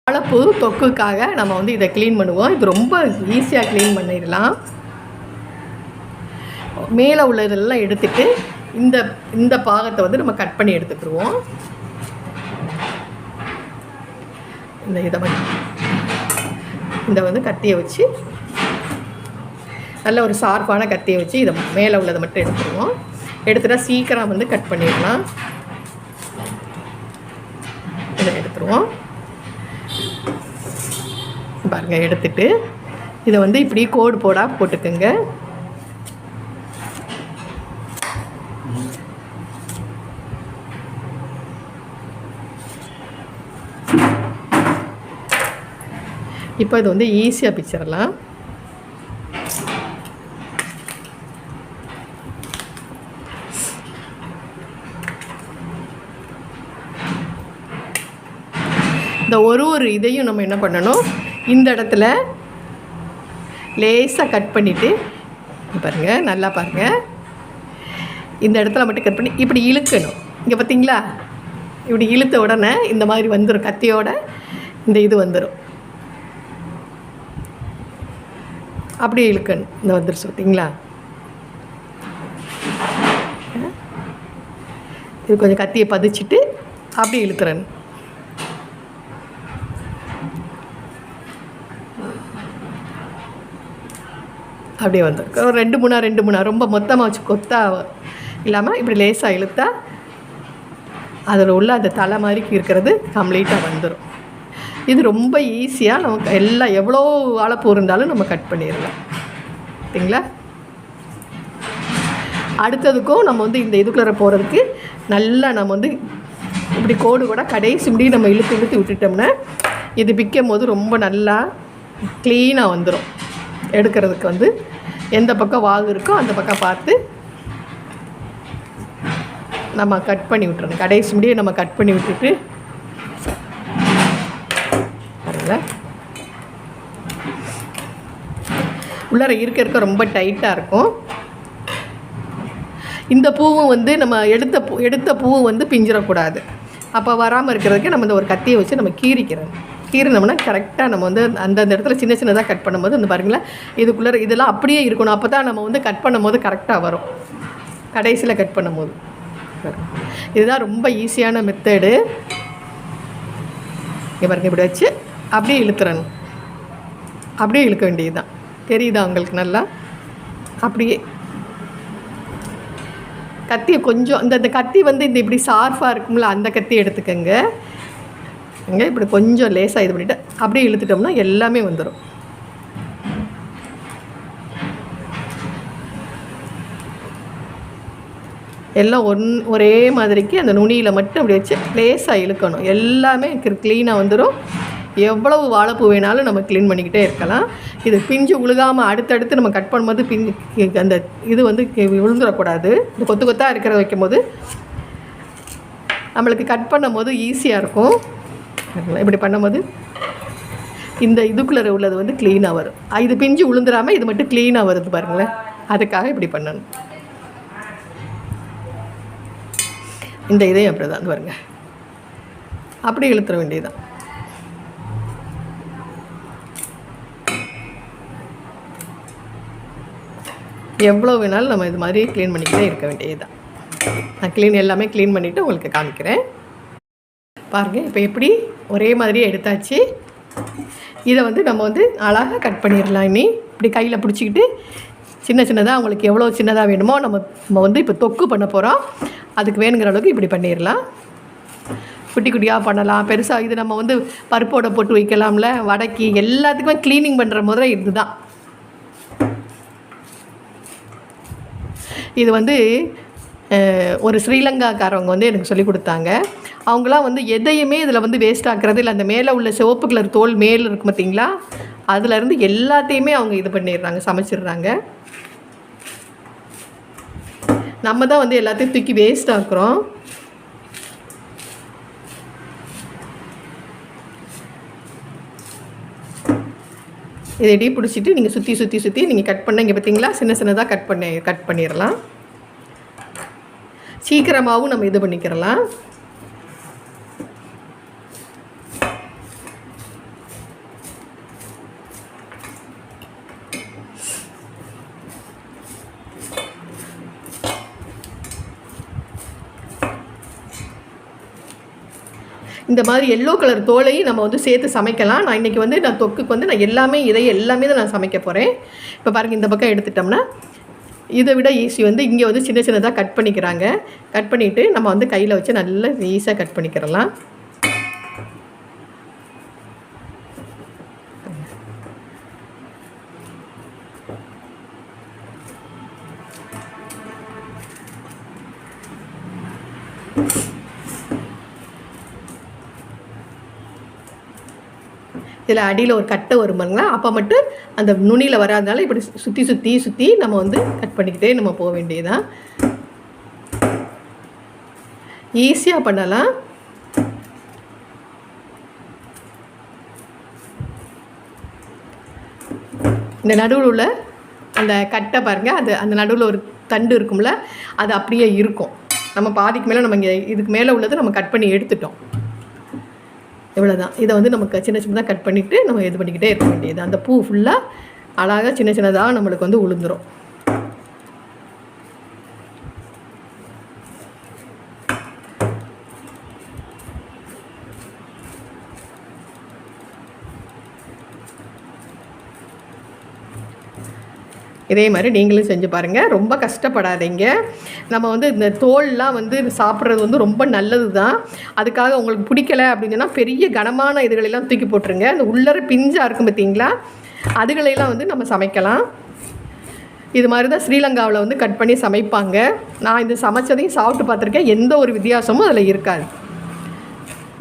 வாழைப்பூ தொக்குக்காக நம்ம வந்து இதை க்ளீன் பண்ணுவோம். இது ரொம்ப ஈஸியாக க்ளீன் பண்ணிடலாம். மேலே உள்ளதெல்லாம் எடுத்துட்டு இந்த இந்த பாகத்தை வந்து நம்ம கட் பண்ணி எடுத்துக்கிடுவோம். இதை வந்து கத்தியை வச்சு நல்ல ஒரு ஷார்ப்பான கத்தியை வச்சு இதை மேலே உள்ளதை மட்டும் எடுத்துருவோம். எடுத்துட்டா சீக்கிரம் வந்து கட் பண்ணிடலாம். இதை எடுத்துருவோம். பாருங்கள், எடுத்துட்டு இதை வந்து இப்படி கோடு போடாக போட்டுக்கோங்க. இப்போ இது வந்து ஈஸியாக பிச்சிடலாம். இந்த ஒரு இதையும் நம்ம என்ன பண்ணணும், இந்த இடத்துல லேசாக கட் பண்ணிவிட்டு பாருங்கள், நல்லா பாருங்கள், இந்த இடத்துல மட்டும் கட் பண்ணி இப்படி இழுக்கணும். இங்கே பார்த்தீங்களா, இப்படி இழுத்த உடனே இந்த மாதிரி வந்துடும், கத்தியோட இந்த இது வந்துடும். அப்படியே இழுக்கணும். இந்த வந்துருச்சு பார்த்தீங்களா. இது கொஞ்சம் கத்தியை பதிச்சுட்டு அப்படியே இழுக்கிறேன். அப்படியே வந்துடும். ஒரு 2-3 ரொம்ப மொத்தமாக வச்சு கொத்தா இல்லாமல் இப்படி லேசாக இழுத்தா அதில் உள்ள அந்த தலை மாதிரி இருக்கிறது கம்ப்ளீட்டாக வந்துடும். இது ரொம்ப ஈஸியாக நமக்கு எவ்வளோ வாழைப்பூ இருந்தாலும் நம்ம கட் பண்ணிடலாம். சரிங்களா. அடுத்ததுக்கும் நம்ம வந்து இந்த இதுக்குள்ளே போகிறதுக்கு நல்லா நம்ம வந்து இப்படி கோடு கூட கடைசி முடி நம்ம இழுத்து விட்டுட்டோம்னா இது பிக்கும் போது ரொம்ப நல்லா க்ளீனாக வந்துடும். எடுக்கிறதுக்கு வந்து எந்த பக்கம் வாகு இருக்கோ அந்த பக்கம் பார்த்து நம்ம கட் பண்ணி விட்டுறணும். கடைசி முடியை நம்ம கட் பண்ணி விட்டுட்டு உள்ளார இருக்க ரொம்ப டைட்டாக இருக்கும். இந்த பூவும் வந்து நம்ம எடுத்த பூவும் வந்து பிஞ்சிடக்கூடாது. அப்போ வராமல் இருக்கிறதுக்கு நம்ம இந்த ஒரு கத்தியை வச்சு நம்ம கீறினோம்னா கரெக்டாக நம்ம வந்து அந்தந்த இடத்துல சின்னதாக கட் பண்ணும்போது இந்த பாருங்களேன், இதுக்குள்ளே இதெல்லாம் அப்படியே இருக்கணும். அப்போ தான் நம்ம வந்து கட் பண்ணும்போது கரெக்டாக வரும். கடைசியில் கட் பண்ணும்போது இதுதான் ரொம்ப ஈஸியான மெத்தடு. இங்கே பாருங்கள், இப்படி வச்சு அப்படியே இழுத்துறணும். அப்படியே இழுக்க வேண்டியது தான். தெரியுதா உங்களுக்கு நல்லா? அப்படியே கத்தியை கொஞ்சம் இந்த கத்தி வந்து இந்த இப்படி ஷார்ப்பாக இருக்கும்ல, அந்த கத்தி எடுத்துக்கோங்க. இங்கே இப்படி கொஞ்சம் லேசாக இது பண்ணிவிட்டு அப்படியே இழுத்துட்டோம்னா எல்லாமே வந்துடும். எல்லாம் ஒரே மாதிரிக்கு அந்த நுனியில் மட்டும் அப்படி வச்சு லேசாக இழுக்கணும். எல்லாமே க்ளீனாக வந்துடும். எவ்வளவு வாழைப்பூ வேணாலும் நம்ம க்ளீன் பண்ணிக்கிட்டே இருக்கலாம். இது பிஞ்சு உழுகாமல் அடுத்தடுத்து நம்ம கட் பண்ணும்போது அந்த இது வந்து விழுந்துடக்கூடாது. இந்த கொத்தாக இருக்கிறத வைக்கும்போது நம்மளுக்கு கட் பண்ணும்போது ஈஸியாக இருக்கும். இப்படி பண்ணும்போது இந்த இதுக்குள்ளே உள்ளது வந்து க்ளீனாக வரும். இது பிஞ்சு உளுந்துடாமல் இது மட்டும் க்ளீனாக வருது பாருங்களேன். அதுக்காக இப்படி பண்ணணும். இந்த இதையும் அப்படி தான் பாருங்க, அப்படி இழுத்துற வேண்டியதுதான். எவ்வளோ வேணாலும் நம்ம இது மாதிரி க்ளீன் பண்ணிக்கிட்டே இருக்க வேண்டியது தான். நான் எல்லாமே க்ளீன் பண்ணிவிட்டு உங்களுக்கு காமிக்கிறேன். பாருங்கள், இப்போ எப்படி ஒரே மாதிரியே எடுத்தாச்சு. இதை வந்து நம்ம வந்து அழகாக கட் பண்ணிடலாம். இனி இப்படி கையில் பிடிச்சிக்கிட்டு சின்னதாக உங்களுக்கு எவ்வளோ சின்னதாக வேணுமோ நம்ம வந்து இப்போ தொக்கு பண்ண போகிறோம். அதுக்கு வேணுங்கிற அளவுக்கு இப்படி பண்ணிடலாம். குட்டி குட்டியாக பண்ணலாம், பெருசாக இது நம்ம வந்து பருப்போட போட்டு வைக்கலாம்ல, வடக்கி எல்லாத்துக்குமே க்ளீனிங் பண்ணுற முறை இதுதான். இது வந்து ஒரு ஸ்ரீலங்காக்காரவங்க வந்து எனக்கு சொல்லி கொடுத்தாங்க. அவங்களாம் வந்து எதையுமே இதில் வந்து வேஸ்ட் ஆக்குறது இல்லை. அந்த மேலே உள்ள சிவப்பு கலர் தோல் மேலே இருக்கும் பார்த்தீங்களா, அதுலேருந்து எல்லாத்தையுமே அவங்க இது பண்ணிடுறாங்க, சமைச்சிடுறாங்க. நம்ம தான் வந்து எல்லாத்தையும் தூக்கி வேஸ்ட் ஆக்குறோம். இதை இப்படி பிடிச்சிட்டு நீங்கள் சுற்றி நீங்கள் கட் பண்ண இங்கே பார்த்தீங்களா, சின்னதாக கட் பண்ணிடலாம். சீக்கிரமாகவும் நம்ம இது பண்ணிக்கிறலாம். இந்த மாதிரி எல்லோ கலர் தோலையும் நம்ம வந்து சேர்த்து சமைக்கலாம். நான் இன்றைக்கி வந்து நான் தொக்குக்கு வந்து நான் எல்லாமே தான் நான் சமைக்க போகிறேன். இப்போ பாருங்கள், இந்த பக்கம் எடுத்துட்டோம்னா இதை விட ஈஸி வந்து இங்கே வந்து சின்ன சின்னதாக கட் பண்ணிக்கிறாங்க. கட் பண்ணிவிட்டு நம்ம வந்து கையில் வச்சு நல்லா ஈஸியாக கட் பண்ணிக்கிறலாம். இதில் அடியில் ஒரு கட்டை வரும் பாருங்களா, அப்போ மட்டும் அந்த நுனியில் வராதனால இப்படி சுற்றி நம்ம வந்து கட் பண்ணிக்கிட்டே நம்ம போக வேண்டியதுதான். ஈஸியாக பண்ணலாம். இந்த நடுவில் உள்ள அந்த கட்டை பாருங்கள், அது அந்த நடுவில் ஒரு தண்டு இருக்கும்ல, அது அப்படியே இருக்கும். நம்ம பாதிக்கு மேலே நம்ம இங்கே இதுக்கு மேலே உள்ளதை நம்ம கட் பண்ணி எடுத்துட்டோம். இவ்வளோதான். இதை வந்து நமக்கு சின்ன சின்னதாக கட் பண்ணிவிட்டு நம்ம இது பண்ணிக்கிட்டே இருக்க வேண்டியது. அந்த பூ ஃபுல்லாக அழகாக சின்ன சின்னதாக நம்மளுக்கு வந்து உளுந்துரும். இதே மாதிரி நீங்களும் செஞ்சு பாருங்கள். ரொம்ப கஷ்டப்படாதீங்க. நம்ம வந்து இந்த தோல்லாம் வந்து சாப்பிட்றது வந்து ரொம்ப நல்லது தான். அதுக்காக உங்களுக்கு பிடிக்கலை அப்படின்னு சொன்னால் பெரிய கனமான இதுகளெல்லாம் தூக்கி போட்டுருங்க. அந்த உள்ளர பிஞ்சாக இருக்கும் பார்த்தீங்களா, அதுகளையெல்லாம் வந்து நம்ம சமைக்கலாம். இது மாதிரி தான் ஸ்ரீலங்காவில் வந்து கட் பண்ணி சமைப்பாங்க. நான் இந்த சமைச்சதையும் சாப்பிட்டு பார்த்துருக்கேன். எந்த ஒரு வித்தியாசமும் அதில் இருக்காது.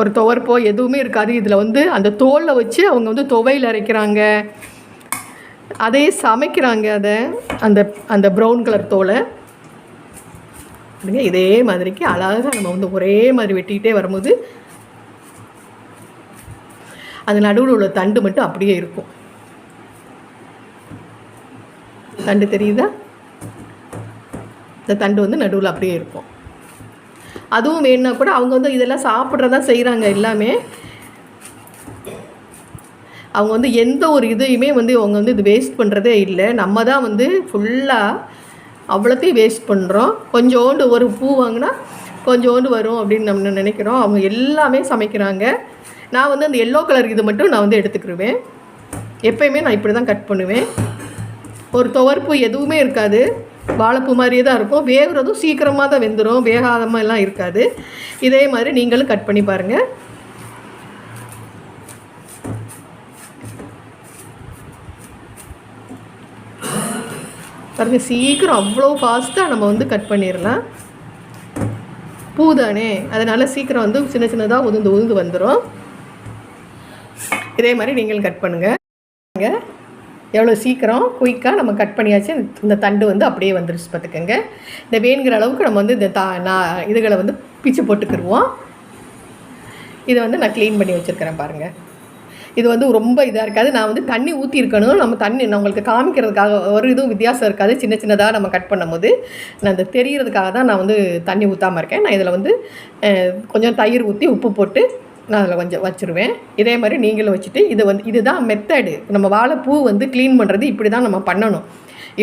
ஒரு துவர்ப்போ எதுவுமே இருக்காது. இதில் வந்து அந்த தோலில் வச்சு அவங்க வந்து துவையில் அரைக்கிறாங்க, அதே சமைக்கிறாங்க. அதை அந்த ப்ரௌன் கலர் தோலை இதே மாதிரிக்கு அழகாக நம்ம வந்து ஒரே மாதிரி வெட்டிக்கிட்டே வரும்போது அந்த நடுவில் உள்ள தண்டு மட்டும் அப்படியே இருக்கும். தண்டு தெரியுதா? இந்த தண்டு வந்து நடுவில் அப்படியே இருக்கும். அதுவும் வேணுன்னா கூட அவங்க வந்து இதெல்லாம் சாப்பிட்றதா செய்கிறாங்க. எல்லாமே அவங்க வந்து எந்த ஒரு இதையுமே வந்து அவங்க வந்து இது வேஸ்ட் பண்ணுறதே இல்லை. நம்ம தான் வந்து ஃபுல்லாக அவ்வளோத்தையும் வேஸ்ட் பண்ணுறோம். கொஞ்சோண்டு ஒரு பூ வாங்கினா கொஞ்சோண்டு வரும் அப்படின்னு நம்ம நினைக்கிறோம். அவங்க எல்லாமே சமைக்கிறாங்க. நான் வந்து அந்த எல்லோ கலர் இது மட்டும் நான் வந்து எடுத்துக்கிடுவேன். எப்போயுமே நான் இப்படி தான் கட் பண்ணுவேன். ஒரு துவர்ப்பு எதுவுமே இருக்காது, வாழைப்பூ மாதிரியே தான் இருக்கும். வேகிறதும் சீக்கிரமாக தான் வெந்துடும், வேகாதமெல்லாம் இருக்காது. இதே மாதிரி நீங்களும் கட் பண்ணி பாருங்கள். பாருங்கள், சீக்கிரம் அவ்வளோ ஃபாஸ்ட்டாக நம்ம வந்து கட் பண்ணிடலாம். பூ தானே, அதனால் சீக்கிரம் வந்து சின்ன சின்னதாக உதுந்து வந்துடும். இதே மாதிரி நீங்களும் கட் பண்ணுங்கள். எவ்வளோ சீக்கிரம் குயிக்காக நம்ம கட் பண்ணியாச்சு. இந்த தண்டு வந்து அப்படியே வந்துருச்சு பார்த்துக்கோங்க. இந்த வேணுங்கிற அளவுக்கு நம்ம வந்து இந்த இதுகளை வந்து பிச்சு போட்டுக்கிடுவோம். இதை வந்து நான் க்ளீன் பண்ணி வச்சுருக்கிறேன் பாருங்கள். இது வந்து ரொம்ப இதாக இருக்காது. நான் வந்து தண்ணி ஊற்றிருக்கணும். நம்ம தண்ணி நான் உங்களுக்கு காமிக்கிறதுக்காக ஒரு இதுவும் வித்தியாசம் இருக்காது. சின்ன சின்னதாக நம்ம கட் பண்ணும்போது நான் இந்த தெரியறதுக்காக தான் நான் வந்து தண்ணி ஊற்றாமல் இருக்கேன். நான் இதில் வந்து கொஞ்சம் தயிர் ஊற்றி உப்பு போட்டு நான் அதில் கொஞ்சம் வச்சுருவேன். இதே மாதிரி நீங்களும் வச்சுட்டு இதுதான் மெத்தடு. நம்ம வாழைப்பூ வந்து க்ளீன் பண்ணுறது இப்படி தான் நம்ம பண்ணணும்.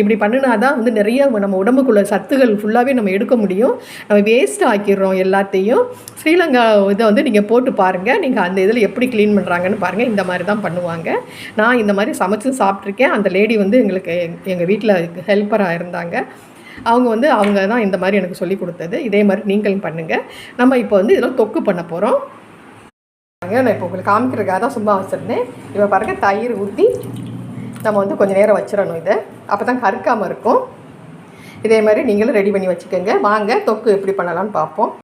இப்படி பண்ணினா தான் வந்து நிறைய நம்ம உடம்புக்குள்ள சத்துகள் ஃபுல்லாகவே நம்ம எடுக்க முடியும். நம்ம வேஸ்ட் ஆக்கிடுறோம் எல்லாத்தையும். ஸ்ரீலங்கா இதை வந்து நீங்கள் போட்டு பாருங்கள். நீங்கள் அந்த இதில் எப்படி க்ளீன் பண்ணுறாங்கன்னு பாருங்கள். இந்த மாதிரி தான் பண்ணுவாங்க. நான் இந்த மாதிரி சமைச்சு சாப்பிட்ருக்கேன். அந்த லேடி வந்து எங்கள் வீட்டில் ஹெல்ப்பராக இருந்தாங்க. அவங்க தான் இந்த மாதிரி எனக்கு சொல்லி கொடுத்தது. இதே மாதிரி நீங்களும் பண்ணுங்கள். நம்ம இப்போ வந்து இதில் தொக்கு பண்ண போகிறோம். நான் இப்போ உங்களுக்கு காமிக்கிறதுக்காக தான் சும்மா வச்சுருந்தேன். இப்போ பாருங்கள், தயிர் ஊற்றி நம்ம வந்து கொஞ்சம் நேரம் வச்சிடணும். இதை அப்போ தான் கருக்காமல் இருக்கும். இதே மாதிரி நீங்களும் ரெடி பண்ணி வச்சுக்கோங்க. வாங்க தொக்கு எப்படி பண்ணலான்னு பார்ப்போம்.